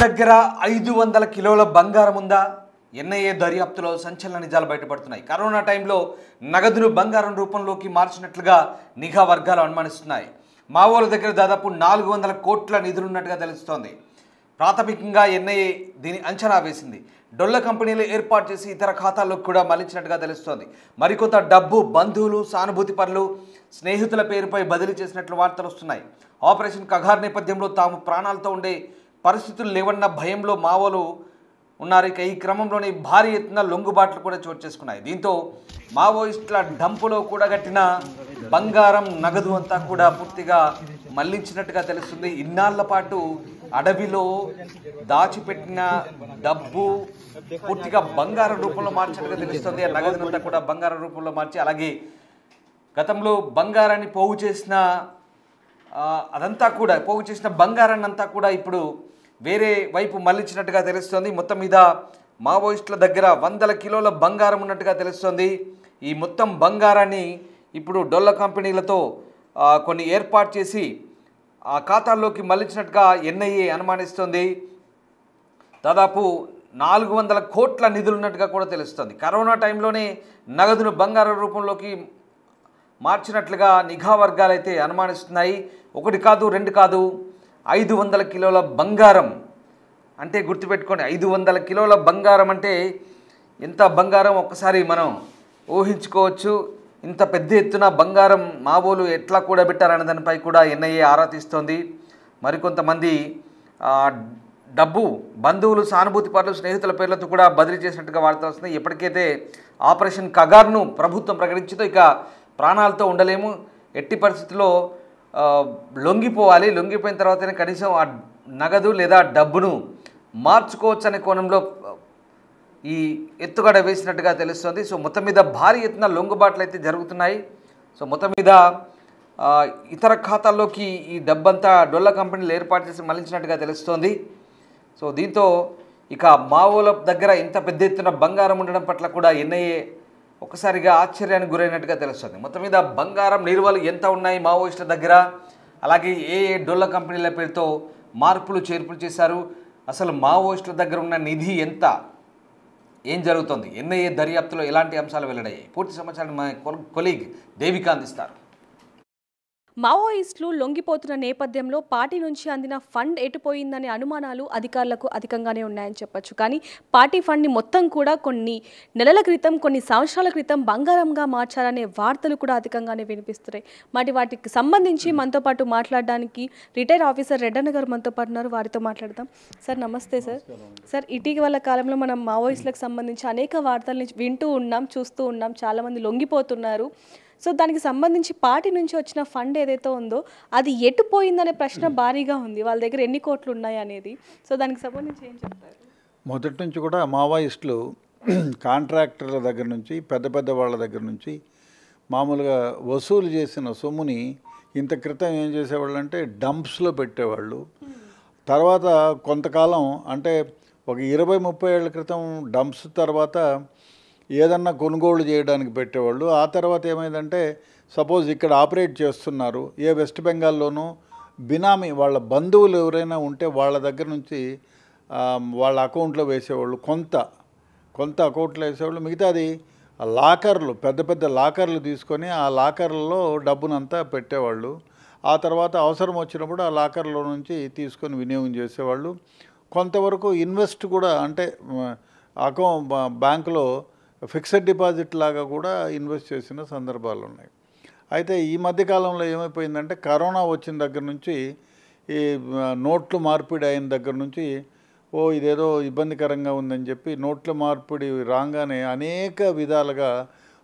దగ్గర 500 కిలోల బంగారం ఉందా? ఎన్ఐఏ దర్యాప్తులో సంచలన నిజాలు బయటపడుతున్నాయి. కరోనా టైంలో నగదును బంగారం రూపంలోకి మార్చినట్లుగా నిఘా వర్గాలు అనుమానిస్తున్నాయి. మావోల దగ్గర దాదాపు 400 కోట్ల నిధులున్నట్టుగా తెలుస్తోంది. ప్రాథమికంగా ఎన్ఐఏ దీని అంచనా వేసింది. డొల్ల కంపెనీలు ఏర్పాటు చేసి ఇతర ఖాతాల్లోకి కూడా మళ్లించినట్టుగా తెలుస్తోంది. మరికొంత డబ్బు బంధువులు, సానుభూతి పరులు, స్నేహితుల పేరుపై బదిలీ చేసినట్లు వార్తలు వస్తున్నాయి. ఆపరేషన్ కగార్ నేపథ్యంలో తాము ప్రాణాలతో ఉండే పరిస్థితులు లేవన్న భయంలో మావోలు ఉన్నారు. ఇక ఈ క్రమంలోనే భారీ ఎత్తున లొంగుబాట్లు కూడా చోటు చేసుకున్నాయి. దీంతో మావోయిస్టుల డంపులో కూడగట్టిన బంగారం, నగదు అంతా కూడా పూర్తిగా మళ్లించినట్టుగా తెలుస్తుంది. ఇన్నాళ్ల పాటు అడవిలో దాచిపెట్టిన డబ్బు పూర్తిగా బంగారం రూపంలో మార్చినట్టుగా తెలుస్తుంది. ఆ నగదునంతా కూడా బంగారం రూపంలో మార్చి, అలాగే గతంలో బంగారాన్ని పోగు చేసిన పోగు చేసిన బంగారాన్ని అంతా కూడా ఇప్పుడు వేరే వైపు మళ్లించినట్టుగా తెలుస్తోంది. మొత్తం మీద మావోయిస్టుల దగ్గర 100 కిలోల బంగారం ఉన్నట్టుగా తెలుస్తోంది. ఈ మొత్తం బంగారాన్ని ఇప్పుడు డొల్ల కంపెనీలతో కొన్ని ఏర్పాటు చేసి ఆ ఖాతాల్లోకి మళ్లించినట్టుగా ఎన్ఐఏ అనుమానిస్తోంది. దాదాపు 400 కోట్ల నిధులున్నట్టుగా కూడా తెలుస్తోంది. కరోనా టైంలోనే నగదును బంగారం రూపంలోకి మార్చినట్లుగా నిఘా వర్గాలు అయితే అనుమానిస్తున్నాయి. 1 కాదు 2 కాదు, 500 కిలోల బంగారం అంటే గుర్తుపెట్టుకోండి. 500 కిలోల బంగారం అంటే ఎంత బంగారం ఒక్కసారి మనం ఊహించుకోవచ్చు. ఇంత పెద్ద ఎత్తున బంగారం మావోలు ఎట్లా కూడబెట్టారనే దానిపై కూడా ఎన్ఐఏ ఆరా తీస్తోంది. మరికొంతమంది డబ్బు బంధువులు, సానుభూతి పరులు, స్నేహితుల పేర్లతో కూడా బదిలీ చేసినట్టుగా వార్తలు వస్తున్నాయి. ఎప్పటికైతే ఆపరేషన్ కగార్ను ప్రభుత్వం ప్రకటించిందో ఇక ప్రాణాలతో ఉండలేము, ఎట్టి పరిస్థితుల్లో లొంగిపోవాలి, లొంగిపోయిన తర్వాతనే కనీసం ఆ నగదు లేదా డబ్బును మార్చుకోవచ్చు అనే కోణంలో ఈ ఎత్తుగడ వేసినట్టుగా తెలుస్తుంది. సో మొత్తం మీద భారీ ఎత్తున లొంగుబాట్లు అయితే జరుగుతున్నాయి. సో మొత్తం మీద ఇతర ఖాతాల్లోకి ఈ డబ్బంతా డొల్ల కంపెనీలు ఏర్పాటు చేసి మళ్లించినట్టుగా తెలుస్తోంది. సో దీంతో ఇక మావోల దగ్గర ఇంత పెద్ద ఎత్తున బంగారం ఉండడం పట్ల కూడా ఎన్ఐఏ ఒక్కసారిగా ఆశ్చర్యానికి గురైనట్టుగా తెలుస్తుంది. మొత్తం మీద బంగారం నిల్వలు ఎంత ఉన్నాయి మావోయిస్టుల దగ్గర, అలాగే ఏ డొల్ల కంపెనీల పేరుతో మార్పులు చేర్పులు చేశారు, అసలు మావోయిస్టుల దగ్గర ఉన్న నిధి ఎంత, ఏం జరుగుతుంది, ఎన్ఐఏ దర్యాప్తులో ఎలాంటి అంశాలు వెల్లడయ్యాయి, పూర్తి సమాచారం మా కొలీగ్ దేవిక అందిస్తారు. మావోయిస్టులు లొంగిపోతున్న నేపథ్యంలో పార్టీ నుంచి అందిన ఫండ్ ఎటుపోయిందనే అనుమానాలు అధికారులకు అధికంగానే ఉన్నాయని చెప్పొచ్చు. కానీ పార్టీ ఫండ్ని మొత్తం కూడా కొన్ని నెలల క్రితం, కొన్ని సంవత్సరాల క్రితం బంగారంగా మార్చారనే వార్తలు కూడా అధికంగానే వినిపిస్తున్నాయి. మరి వాటికి సంబంధించి మనతో పాటు మాట్లాడడానికి రిటైర్ ఆఫీసర్ రెడ్డన్న గారు మనతో పాటు ఉన్నారు. వారితో మాట్లాడదాం. సార్ నమస్తే సార్. సార్, ఇటీవల కాలంలో మనం మావోయిస్టులకు సంబంధించి అనేక వార్తల్ని వింటూ ఉన్నాం, చూస్తూ ఉన్నాం. చాలామంది లొంగిపోతున్నారు. సో దానికి సంబంధించి పార్టీ నుంచి వచ్చిన ఫండ్ ఏదైతే ఉందో అది ఎటు పోయిందనే ప్రశ్న భారీగా ఉంది. వాళ్ళ దగ్గర ఎన్ని కోట్లు ఉన్నాయి అనేది. సో దానికి సంబంధించి ఏం చెప్తారు? మొదటి నుంచి కూడా మావోయిస్టులు కాంట్రాక్టర్ల దగ్గర నుంచి, పెద్ద పెద్ద వాళ్ళ దగ్గర నుంచి మామూలుగా వసూలు చేసిన సొమ్ముని ఇంత క్రితం ఏం చేసేవాళ్ళు అంటే డంప్స్లో పెట్టేవాళ్ళు. తర్వాత కొంతకాలం అంటే ఒక 20-30 ఏళ్ల క్రితం డంప్స్ తర్వాత ఏదన్నా కొనుగోలు చేయడానికి పెట్టేవాళ్ళు. ఆ తర్వాత ఏమైందంటే సపోజ్ ఇక్కడ ఆపరేట్ చేస్తున్నారు, ఏ వెస్ట్ బెంగాల్లోనూ బినామీ వాళ్ళ బంధువులు ఎవరైనా ఉంటే వాళ్ళ దగ్గర నుంచి వాళ్ళ అకౌంట్లో వేసేవాళ్ళు, కొంత అకౌంట్లో వేసేవాళ్ళు. మిగతాది లాకర్లు, పెద్ద పెద్ద లాకర్లు తీసుకొని ఆ లాకర్లలో డబ్బునంతా పెట్టేవాళ్ళు. ఆ తర్వాత అవసరం వచ్చినప్పుడు ఆ లాకర్లో నుంచి తీసుకొని వినియోగం చేసేవాళ్ళు. కొంతవరకు ఇన్వెస్ట్ కూడా అంటే బ్యాంకులో ఫిక్స్డ్ డిపాజిట్ లాగా కూడా ఇన్వెస్ట్ చేసిన సందర్భాలు ఉన్నాయి. అయితే ఈ మధ్యకాలంలో ఏమైపోయిందంటే కరోనా వచ్చిన దగ్గర నుంచి, ఈ నోట్లు మార్పిడి అయిన దగ్గర నుంచి ఇదేదో ఇబ్బందికరంగా ఉందని చెప్పి నోట్ల మార్పిడి రాగానే అనేక విధాలుగా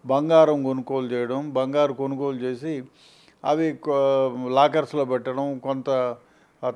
బంగారం కొనుగోలు చేయడం, బంగారు కొనుగోలు చేసి అవి లాకర్స్లో పెట్టడం, కొంత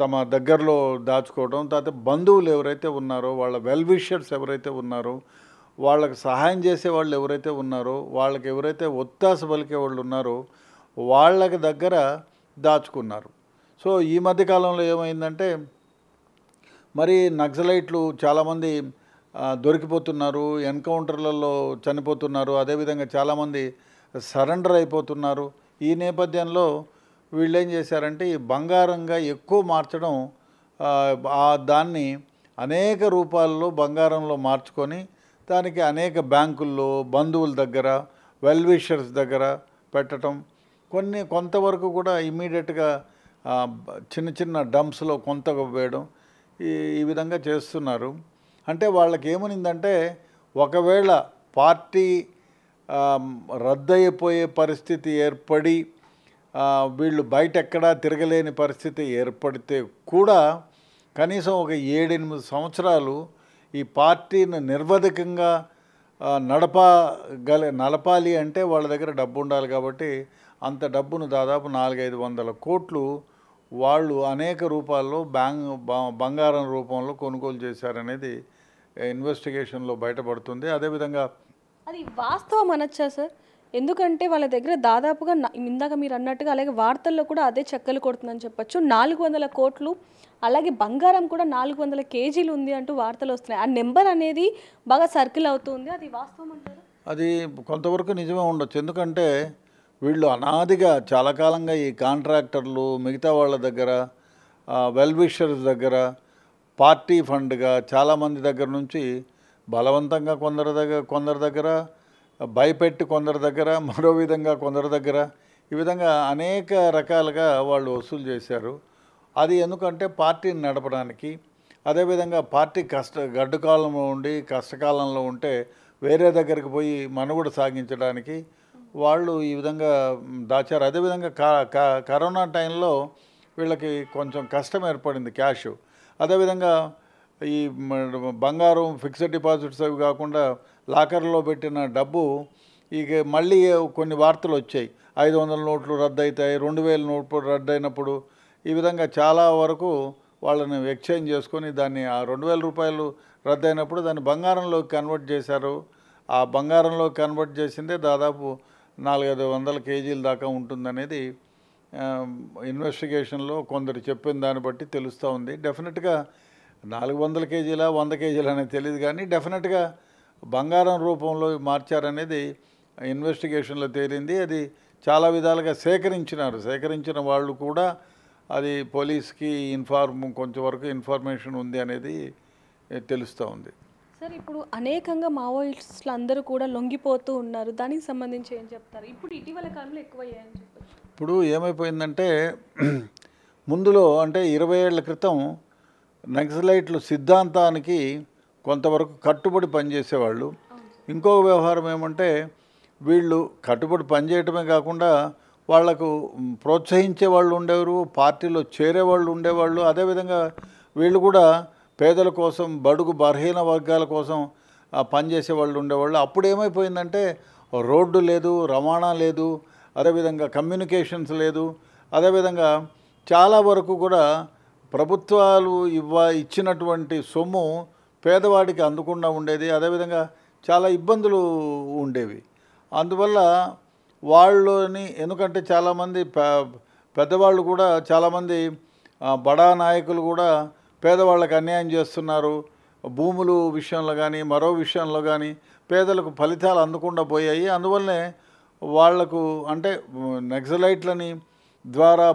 తమ దగ్గరలో దాచుకోవడం. తర్వాత బంధువులు ఎవరైతే ఉన్నారో, వాళ్ళ వెల్ విషర్స్ ఎవరైతే ఉన్నారో, వాళ్ళకి సహాయం చేసే వాళ్ళు ఎవరైతే ఉన్నారో, వాళ్ళకి ఎవరైతే ఒత్తాస పలికే వాళ్ళు ఉన్నారో వాళ్ళకి దగ్గర దాచుకున్నారు. సో ఈ మధ్యకాలంలో ఏమైందంటే మరి నక్సలైట్లు చాలామంది దొరికిపోతున్నారు, ఎన్కౌంటర్లలో చనిపోతున్నారు, అదేవిధంగా చాలామంది సరెండర్ అయిపోతున్నారు. ఈ నేపథ్యంలో వీళ్ళు ఏం చేశారంటే ఈ బంగారంగా ఎక్కువ మార్చడం, దాన్ని అనేక రూపాల్లో బంగారంలో మార్చుకొని దానికి అనేక బ్యాంకుల్లో బంధువుల దగ్గర వెల్ విషర్స్ దగ్గర పెట్టడం, కొంతవరకు కూడా ఇమ్మీడియట్గా చిన్న చిన్న డంప్స్లో కొంత వేయడం, ఈ విధంగా చేస్తున్నారు. అంటే వాళ్ళకి ఏమనిందంటే ఒకవేళ పార్టీ రద్దయిపోయే పరిస్థితి ఏర్పడి వీళ్ళు బయట ఎక్కడా తిరగలేని పరిస్థితి ఏర్పడితే కూడా కనీసం ఒక 7-8 సంవత్సరాలు ఈ పార్టీని నిర్వధికంగా నడపాలి అంటే వాళ్ళ దగ్గర డబ్బు ఉండాలి. కాబట్టి అంత డబ్బును దాదాపు 400-500 కోట్లు వాళ్ళు అనేక రూపాల్లో బంగారం రూపంలో కొనుగోలు చేశారనేది ఇన్వెస్టిగేషన్లో బయటపడుతుంది. అదేవిధంగా అది వాస్తవం అనొచ్చా సార్? ఎందుకంటే వాళ్ళ దగ్గర దాదాపుగా ఇందాక మీరు అన్నట్టుగా అలాగే వార్తల్లో కూడా అదే చెక్కలు కొడుతుందని చెప్పొచ్చు. 400 కోట్లు, అలాగే బంగారం కూడా 400 కేజీలు ఉంది అంటూ వార్తలు వస్తున్నాయి. ఆ నెంబర్ అనేది బాగా సర్కిల్ అవుతుంది. అది వాస్తవం అంటారా? అది కొంతవరకు నిజమే ఉండొచ్చు. ఎందుకంటే వీళ్ళు అనాదిగా చాలా కాలంగా ఈ కాంట్రాక్టర్లు మిగతా వాళ్ళ దగ్గర వెల్ విషర్స్ దగ్గర పార్టీ ఫండ్గా చాలామంది దగ్గర నుంచి బలవంతంగా కొందరి దగ్గర భయపెట్టి కొందరి దగ్గర మరో విధంగా కొందరి దగ్గర ఈ విధంగా అనేక రకాలుగా వాళ్ళు వసూలు చేశారు. అది ఎందుకంటే పార్టీని నడపడానికి, అదేవిధంగా పార్టీ గడ్డు కాలంలో ఉండి కష్టకాలంలో ఉంటే వేరే దగ్గరికి పోయి మనుగడ సాగించడానికి వాళ్ళు ఈ విధంగా దాచారు. అదేవిధంగా కరోనా టైంలో వీళ్ళకి కొంచెం కష్టం ఏర్పడింది క్యాష్. అదేవిధంగా ఈ బంగారం ఫిక్స్డ్ డిపాజిట్స్ అవి కాకుండా లాకర్లో పెట్టిన డబ్బు ఇక మళ్ళీ కొన్ని వార్తలు వచ్చాయి. 500 నోట్లు రద్దు అవుతాయి, 2000 నోట్లు రద్దు అయినప్పుడు ఈ విధంగా చాలా వరకు వాళ్ళని ఎక్స్చేంజ్ చేసుకొని దాన్ని ఆ 2000 రూపాయలు రద్దు అయినప్పుడు దాన్ని బంగారంలోకి కన్వర్ట్ చేశారు. ఆ బంగారంలో కన్వర్ట్ చేసిందే దాదాపు 400-500 కేజీల దాకా ఉంటుందనేది ఇన్వెస్టిగేషన్లో కొందరు చెప్పిన దాన్ని బట్టి తెలుస్తూ ఉంది. డెఫినెట్గా 400 కేజీల 100 కేజీలు అనేది తెలియదు, కానీ డెఫినెట్గా బంగారం రూపంలో మార్చారనేది ఇన్వెస్టిగేషన్లో తేలింది. అది చాలా విధాలుగా సేకరించిన వాళ్ళు కూడా అది పోలీస్కి కొంచెం వరకు ఇన్ఫర్మేషన్ ఉంది అనేది తెలుస్తూ ఉంది. సార్, ఇప్పుడు అనేకంగా మావోయిస్టులు అందరూ కూడా లొంగిపోతూ ఉన్నారు. దానికి సంబంధించి ఏం చెప్తారు? ఇప్పుడు ఇటీవల కాలంలో ఎక్కువయ్యాయని చెప్పచ్చు. ఇప్పుడు ఏమైపోయిందంటే ముందులో అంటే 20 ఏళ్ల క్రితం నక్సలైట్లు సిద్ధాంతానికి కొంతవరకు కట్టుబడి పనిచేసేవాళ్ళు. ఇంకో వ్యవహారం ఏమంటే వీళ్ళు కట్టుబడి పనిచేయటమే కాకుండా వాళ్లకు ప్రోత్సహించే వాళ్ళు ఉండేవారు, పార్టీలో చేరేవాళ్ళు ఉండేవాళ్ళు. అదేవిధంగా వీళ్ళు కూడా పేదల కోసం, బడుగు బలహీన వర్గాల కోసం పనిచేసే వాళ్ళు ఉండేవాళ్ళు. అప్పుడు ఏమైపోయిందంటే రోడ్డు లేదు, రవాణా లేదు, అదేవిధంగా కమ్యూనికేషన్స్ లేదు. అదేవిధంగా చాలా వరకు కూడా ప్రభుత్వాలు ఇచ్చినటువంటి సొమ్ము పేదవాడికి అందకుండా ఉండేది. అదేవిధంగా చాలా ఇబ్బందులు ఉండేవి. అందువల్ల వాళ్ళని ఎందుకంటే చాలామంది పెద్దవాళ్ళు కూడా చాలామంది బడా నాయకులు కూడా పేదవాళ్ళకి అన్యాయం చేస్తున్నారు. భూములు విషయంలో కానీ మరో విషయంలో కానీ పేదలకు ఫలితాలు అందకుండా పోయాయి. అందువల్లనే వాళ్లకు అంటే నక్సలైట్లని ద్వారా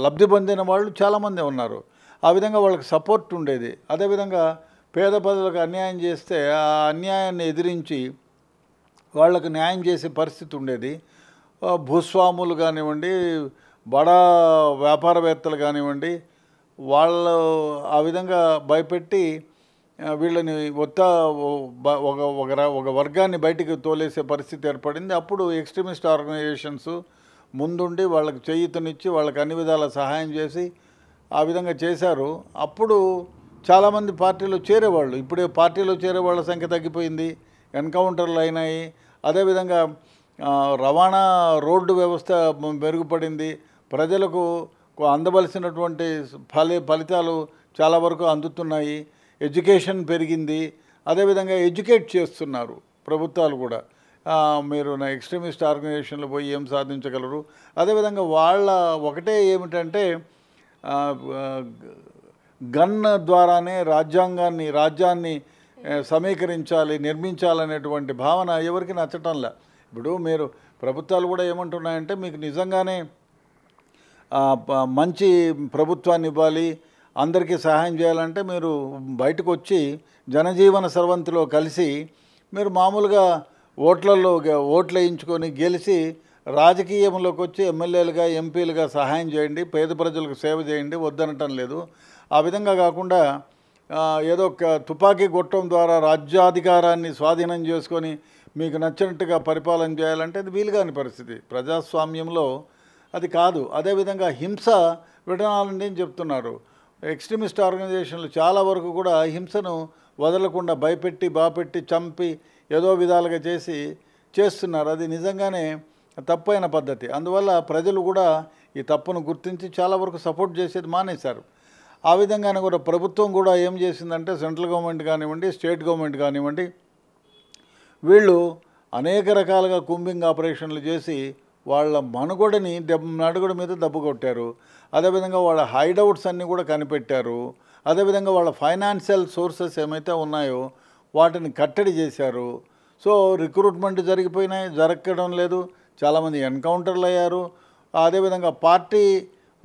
లబ్ధి పొందిన వాళ్ళు చాలామంది ఉన్నారు. ఆ విధంగా వాళ్ళకి సపోర్ట్ ఉండేది. అదేవిధంగా పేద ప్రజలకు అన్యాయం చేస్తే ఆ అన్యాయాన్ని ఎదిరించి వాళ్ళకు న్యాయం చేసే పరిస్థితి ఉండేది. భూస్వాములు కానివ్వండి, బడా వ్యాపారవేత్తలు కానివ్వండి, వాళ్ళు ఆ విధంగా భయపెట్టి వీళ్ళని ఒక వర్గాన్ని బయటికి తోలేసే పరిస్థితి ఏర్పడింది. అప్పుడు ఎక్స్ట్రీమిస్ట్ ఆర్గనైజేషన్స్ ముందుండి వాళ్ళకి చేయూతనిచ్చి వాళ్ళకి అన్ని విధాల సహాయం చేసి ఆ విధంగా చేశారు. అప్పుడు చాలామంది పార్టీలో చేరేవాళ్ళు. ఇప్పుడే పార్టీలో చేరే వాళ్ళ సంఖ్య తగ్గిపోయింది, ఎన్కౌంటర్లు అయినాయి. అదేవిధంగా రవాణా రోడ్డు వ్యవస్థ మెరుగుపడింది, ప్రజలకు అందవలసినటువంటి ఫలితాలు చాలా వరకు అందుతున్నాయి, ఎడ్యుకేషన్ పెరిగింది. అదేవిధంగా ఎడ్యుకేట్ చేస్తున్నారు ప్రభుత్వాలు కూడా. మీరు నా ఎక్స్ట్రీమిస్ట్ ఆర్గనైజేషన్లో పోయి ఏం సాధించగలరు. అదేవిధంగా వాళ్ళ ఒకటే ఏమిటంటే గన్ ద్వారానే రాజ్యాన్ని సమీకరించాలి, నిర్మించాలనేటువంటి భావన ఎవరికి నచ్చటంలే. ఇప్పుడు మీరు ప్రభుత్వాలు కూడా ఏమంటున్నాయంటే మీకు నిజంగానే మంచి ప్రభుత్వాన్ని ఇవ్వాలి, అందరికీ సహాయం చేయాలంటే మీరు బయటకు వచ్చి జనజీవన స్రవంతిలో కలిసి మీరు మామూలుగా ఓట్లు వేయించుకొని గెలిచి రాజకీయంలోకి వచ్చి ఎమ్మెల్యేలుగా ఎంపీలుగా సహాయం చేయండి, పేద ప్రజలకు సేవ చేయండి, వద్దనటం లేదు. ఆ విధంగా కాకుండా ఏదో తుపాకీ గొట్టం ద్వారా రాజ్యాధికారాన్ని స్వాధీనం చేసుకొని మీకు నచ్చినట్టుగా పరిపాలన చేయాలంటే అది వీలుగాని పరిస్థితి. ప్రజాస్వామ్యంలో అది కాదు. అదేవిధంగా హింస విడనాలని అని చెప్తున్నారు. ఎక్స్ట్రీమిస్ట్ ఆర్గనైజేషన్లు చాలా వరకు కూడా హింసను వదలకుండా భయపెట్టి బాపెట్టి చంపి ఏదో విధాలుగా చేస్తున్నారు. అది నిజంగానే తప్పైన పద్ధతి. అందువల్ల ప్రజలు కూడా ఈ తప్పును గుర్తించి చాలా వరకు సపోర్ట్ చేసేది మానేశారు. ఆ విధంగానే కూడా ప్రభుత్వం కూడా ఏం చేసిందంటే సెంట్రల్ గవర్నమెంట్ కానివ్వండి, స్టేట్ గవర్నమెంట్ కానివ్వండి, వీళ్ళు అనేక రకాలుగా కూంబింగ్ ఆపరేషన్లు చేసి వాళ్ళ మనుగడని నడుగుడు మీద దెబ్బ కొట్టారు. అదేవిధంగా వాళ్ళ హైడౌట్స్ అన్నీ కూడా కనిపెట్టారు. అదేవిధంగా వాళ్ళ ఫైనాన్షియల్ సోర్సెస్ ఏమైతే ఉన్నాయో వాటిని కట్టడి చేశారు. సో రిక్రూట్మెంట్ జరగడం లేదు, చాలామంది ఎన్కౌంటర్లు అయ్యారు. అదేవిధంగా పార్టీ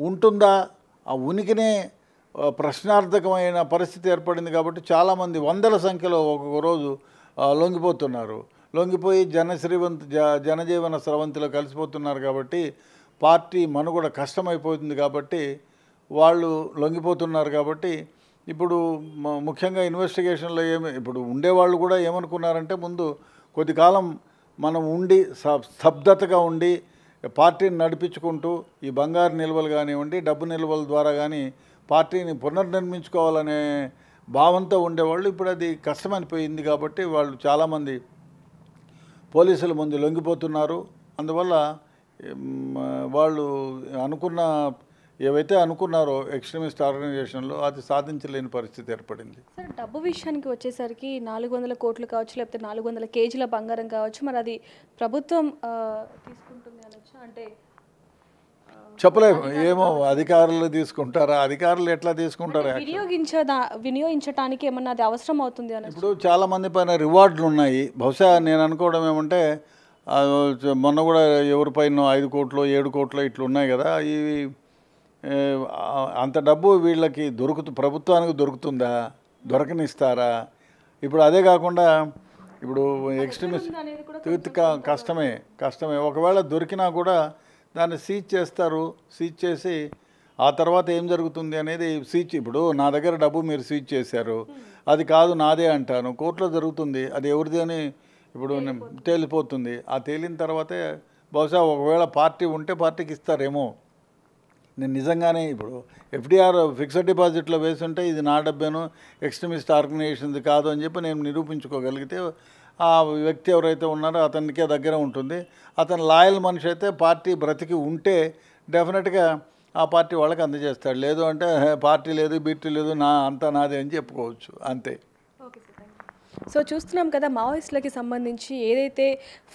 ఉంటుందా, ఆ ఉనికినే ప్రశ్నార్థకమైన పరిస్థితి ఏర్పడింది. కాబట్టి చాలామంది వందల సంఖ్యలో ఒక్కొక్క రోజు లొంగిపోతున్నారు. లొంగిపోయి జనజీవన స్రవంతిలో కలిసిపోతున్నారు. కాబట్టి పార్టీ మనుగడ కష్టమైపోతుంది. కాబట్టి వాళ్ళు లొంగిపోతున్నారు. కాబట్టి ఇప్పుడు ముఖ్యంగా ఇన్వెస్టిగేషన్లో ఇప్పుడు ఉండేవాళ్ళు కూడా ఏమనుకున్నారంటే ముందు కొద్ది కాలం మనం ఉండి స్తబ్దతగా ఉండి పార్టీని నడిపించుకుంటూ ఈ బంగారు నిల్వలు కానివ్వండి, డబ్బు నిల్వల ద్వారా కానీ పార్టీని పునర్నిర్మించుకోవాలనే భావంతో ఉండేవాళ్ళు. ఇప్పుడు అది కష్టమైపోయింది. కాబట్టి వాళ్ళు చాలామంది పోలీసుల ముందు లొంగిపోతున్నారు. అందువల్ల వాళ్ళు ఏవైతే అనుకున్నారో ఎక్స్ట్రీమిస్ట్ ఆర్గనైజేషన్లో అది సాధించలేని పరిస్థితి ఏర్పడింది. సార్, డబ్బు విషయానికి వచ్చేసరికి 400 కోట్లు కావచ్చు, లేకపోతే 400 కేజీల బంగారం కావచ్చు, మరి అది ప్రభుత్వం తీసుకుంటుంది అనొచ్చు. అంటే చెప్పలేము, ఏమో అధికారులు తీసుకుంటారా, అధికారులు ఎట్లా తీసుకుంటారా, వినియోగించడానికి ఏమన్నా అది అవసరం అవుతుంది అని. ఇప్పుడు చాలామంది పైన రివార్డులు ఉన్నాయి. బహుశా నేను అనుకోవడం ఏమంటే మొన్న కూడా ఎవరిపైన 5 కోట్లు 7 కోట్లు ఇట్లా ఉన్నాయి కదా, ఇవి అంత డబ్బు వీళ్ళకి ప్రభుత్వానికి దొరుకుతుందా, దొరకనిస్తారా? ఇప్పుడు అదే కాకుండా ఇప్పుడు ఎక్స్ట్రీమిస్ట్ కష్టమే. ఒకవేళ దొరికినా కూడా దాన్ని సీజ్ చేస్తారు. సీజ్ చేసి ఆ తర్వాత ఏం జరుగుతుంది అనేది ఇప్పుడు నా దగ్గర డబ్బు మీరు సీజ్ చేశారు, అది కాదు నాదే అంటాను, కోర్టులో జరుగుతుంది. అది ఎవరిది అని ఇప్పుడు తేలిపోతుంది. ఆ తేలిన తర్వాతే బహుశా ఒకవేళ పార్టీ ఉంటే పార్టీకి ఇస్తారేమో. నేను నిజంగానే ఇప్పుడు ఎఫ్డిఆర్ ఫిక్స్డ్ డిపాజిట్లో వేసుంటే ఇది నా డబ్బేను, ఎక్స్ట్రీమిస్ట్ ఆర్గనైజేషన్ది కాదు అని చెప్పి నేను నిరూపించుకోగలిగితే ఆ వ్యక్తి ఎవరైతే ఉన్నారో అతనికే దగ్గర ఉంటుంది. అతను లాయల్ మనిషి అయితే పార్టీ బ్రతికి ఉంటే డెఫినెట్గా ఆ పార్టీ వాళ్ళకి అందజేస్తాడు. లేదు అంటే పార్టీ లేదు, బీటీ లేదు, అంతా నాదే అని చెప్పుకోవచ్చు, అంతే. సో చూస్తున్నాం కదా, మావోయిస్టులకి సంబంధించి ఏదైతే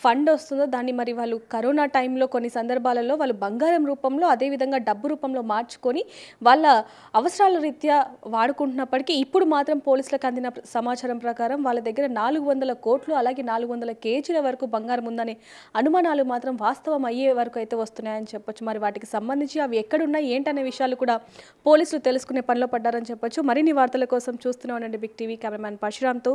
ఫండ్ వస్తుందో దాన్ని మరి వాళ్ళు కరోనా టైంలో కొన్ని సందర్భాలలో వాళ్ళు బంగారం రూపంలో, అదేవిధంగా డబ్బు రూపంలో మార్చుకొని వాళ్ళ అవసరాల రీత్యా వాడుకుంటున్నప్పటికీ ఇప్పుడు మాత్రం పోలీసులకు అందిన సమాచారం ప్రకారం వాళ్ళ దగ్గర 400 కోట్లు అలాగే 400 కేజీల వరకు బంగారం ఉందనే అనుమానాలు మాత్రం వాస్తవం అయ్యే వరకు అయితే వస్తున్నాయని చెప్పొచ్చు. మరి వాటికి సంబంధించి అవి ఎక్కడున్నాయి ఏంటనే విషయాలు కూడా పోలీసులు తెలుసుకునే పనిలో పడ్డారని చెప్పొచ్చు. మరిన్ని వార్తల కోసం చూస్తూనే ఉండండి బిగ్ టీవీ. కెమెరామ్యాన్ పరశురామ్తో